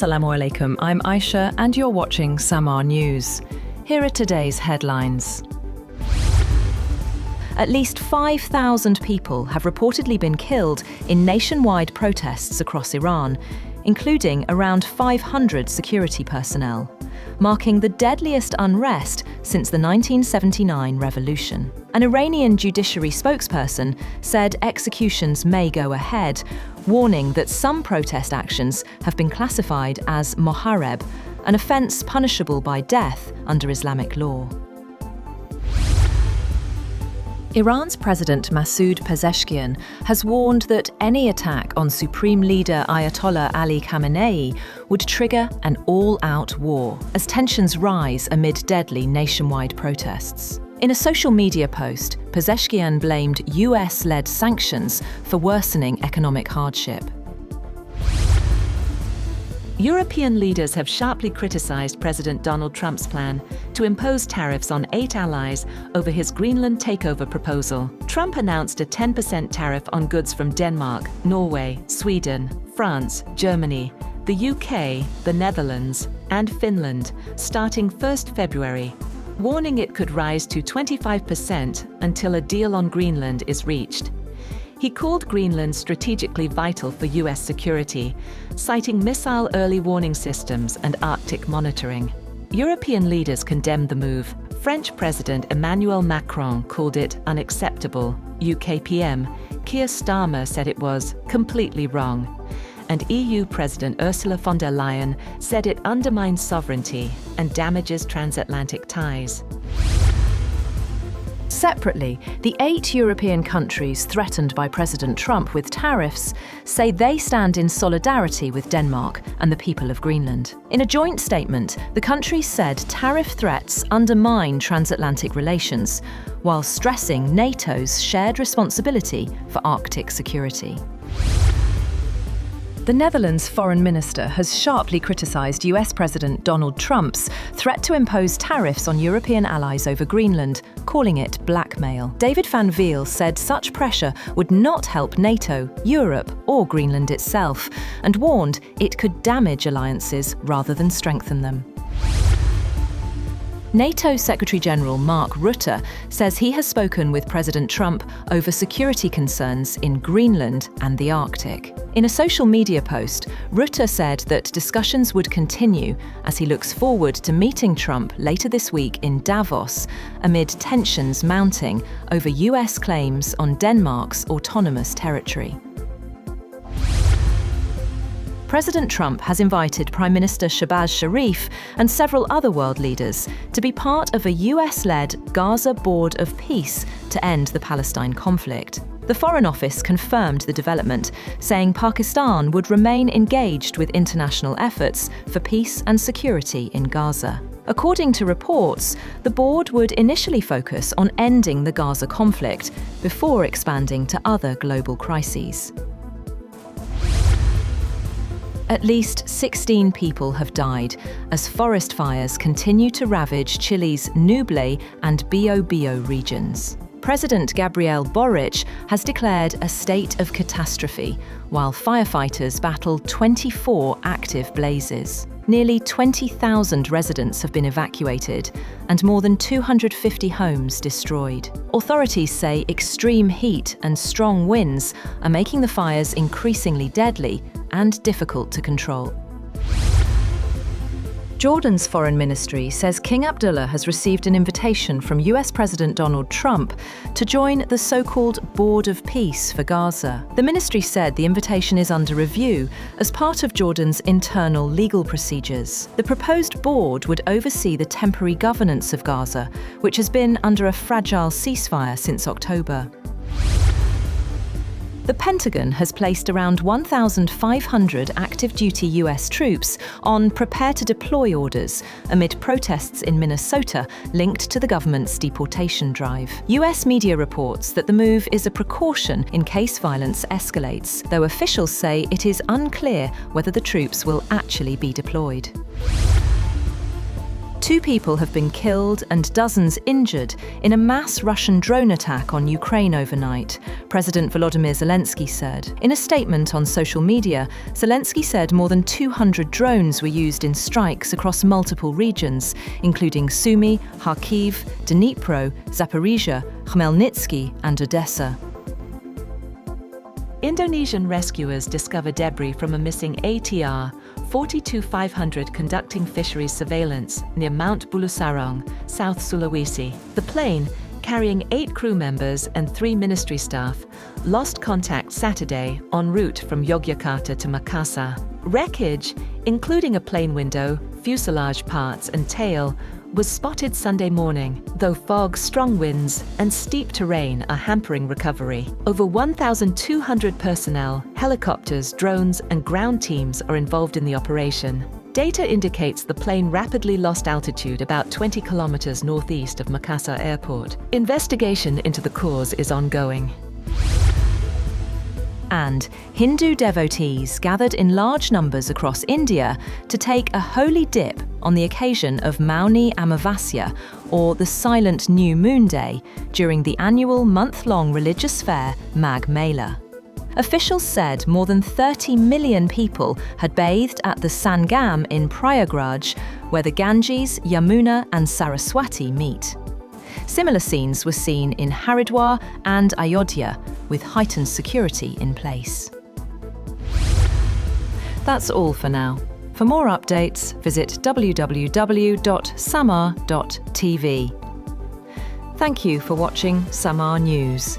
Assalamu alaikum, I'm Aisha and you're watching Samaa News. Here are today's headlines. At least 5,000 people have reportedly been killed in nationwide protests across Iran, including around 500 security personnel, marking the deadliest unrest since the 1979 revolution. An Iranian judiciary spokesperson said executions may go ahead, warning that some protest actions have been classified as mohareb, an offence punishable by death under Islamic law. Iran's President Masoud Pezeshkian has warned that any attack on Supreme Leader Ayatollah Ali Khamenei would trigger an all-out war, as tensions rise amid deadly nationwide protests. In a social media post, Pezeshkian blamed US-led sanctions for worsening economic hardship. European leaders have sharply criticized President Donald Trump's plan to impose tariffs on 8 allies over his Greenland takeover proposal. Trump announced a 10% tariff on goods from Denmark, Norway, Sweden, France, Germany, the UK, the Netherlands, and Finland, starting 1st February, warning it could rise to 25% until a deal on Greenland is reached. He called Greenland strategically vital for US security, citing missile early warning systems and Arctic monitoring. European leaders condemned the move. French President Emmanuel Macron called it unacceptable. UK PM Keir Starmer said it was completely wrong. And EU President Ursula von der Leyen said it undermines sovereignty and damages transatlantic ties. Separately, the 8 European countries threatened by President Trump with tariffs say they stand in solidarity with Denmark and the people of Greenland. In a joint statement, the countries said tariff threats undermine transatlantic relations, while stressing NATO's shared responsibility for Arctic security. The Netherlands' foreign minister has sharply criticised US President Donald Trump's threat to impose tariffs on European allies over Greenland, calling it blackmail. David van Veel said such pressure would not help NATO, Europe, or Greenland itself, and warned it could damage alliances rather than strengthen them. NATO Secretary-General Mark Rutte says he has spoken with President Trump over security concerns in Greenland and the Arctic. In a social media post, Rutte said that discussions would continue as he looks forward to meeting Trump later this week in Davos, amid tensions mounting over US claims on Denmark's autonomous territory. President Trump has invited Prime Minister Shehbaz Sharif and several other world leaders to be part of a US-led Gaza Board of Peace to end the Palestine conflict. The Foreign Office confirmed the development, saying Pakistan would remain engaged with international efforts for peace and security in Gaza. According to reports, the board would initially focus on ending the Gaza conflict before expanding to other global crises. At least 16 people have died as forest fires continue to ravage Chile's Ñuble and Biobío regions. President Gabriel Boric has declared a state of catastrophe, while firefighters battle 24 active blazes. Nearly 20,000 residents have been evacuated and more than 250 homes destroyed. Authorities say extreme heat and strong winds are making the fires increasingly deadly and difficult to control. Jordan's foreign ministry says King Abdullah has received an invitation from US President Donald Trump to join the so-called Board of Peace for Gaza. The ministry said the invitation is under review as part of Jordan's internal legal procedures. The proposed board would oversee the temporary governance of Gaza, which has been under a fragile ceasefire since October. The Pentagon has placed around 1,500 active-duty US troops on prepare-to-deploy orders amid protests in Minnesota linked to the government's deportation drive. US media reports that the move is a precaution in case violence escalates, though officials say it is unclear whether the troops will actually be deployed. 2 people have been killed and dozens injured in a mass Russian drone attack on Ukraine overnight, President Volodymyr Zelensky said. In a statement on social media, Zelensky said more than 200 drones were used in strikes across multiple regions, including Sumy, Kharkiv, Dnipro, Zaporizhia, Khmelnytsky and Odessa. Indonesian rescuers discover debris from a missing ATR 42500 conducting fisheries surveillance near Mount Bulusarong, South Sulawesi. The plane, carrying 8 crew members and 3 ministry staff, lost contact Saturday en route from Yogyakarta to Makassar. Wreckage, including a plane window, fuselage parts and tail, was spotted Sunday morning, though fog, strong winds, and steep terrain are hampering recovery. Over 1,200 personnel, helicopters, drones, and ground teams are involved in the operation. Data indicates the plane rapidly lost altitude about 20 kilometers northeast of Makassar Airport. Investigation into the cause is ongoing. And Hindu devotees gathered in large numbers across India to take a holy dip on the occasion of Mauni Amavasya, or the Silent New Moon Day, during the annual month-long religious fair Magh Mela. Officials said more than 30 million people had bathed at the Sangam in Prayagraj, where the Ganges, Yamuna and Saraswati meet. Similar scenes were seen in Haridwar and Ayodhya, with heightened security in place. That's all for now. For more updates, visit www.samaa.tv. Thank you for watching Samaa News.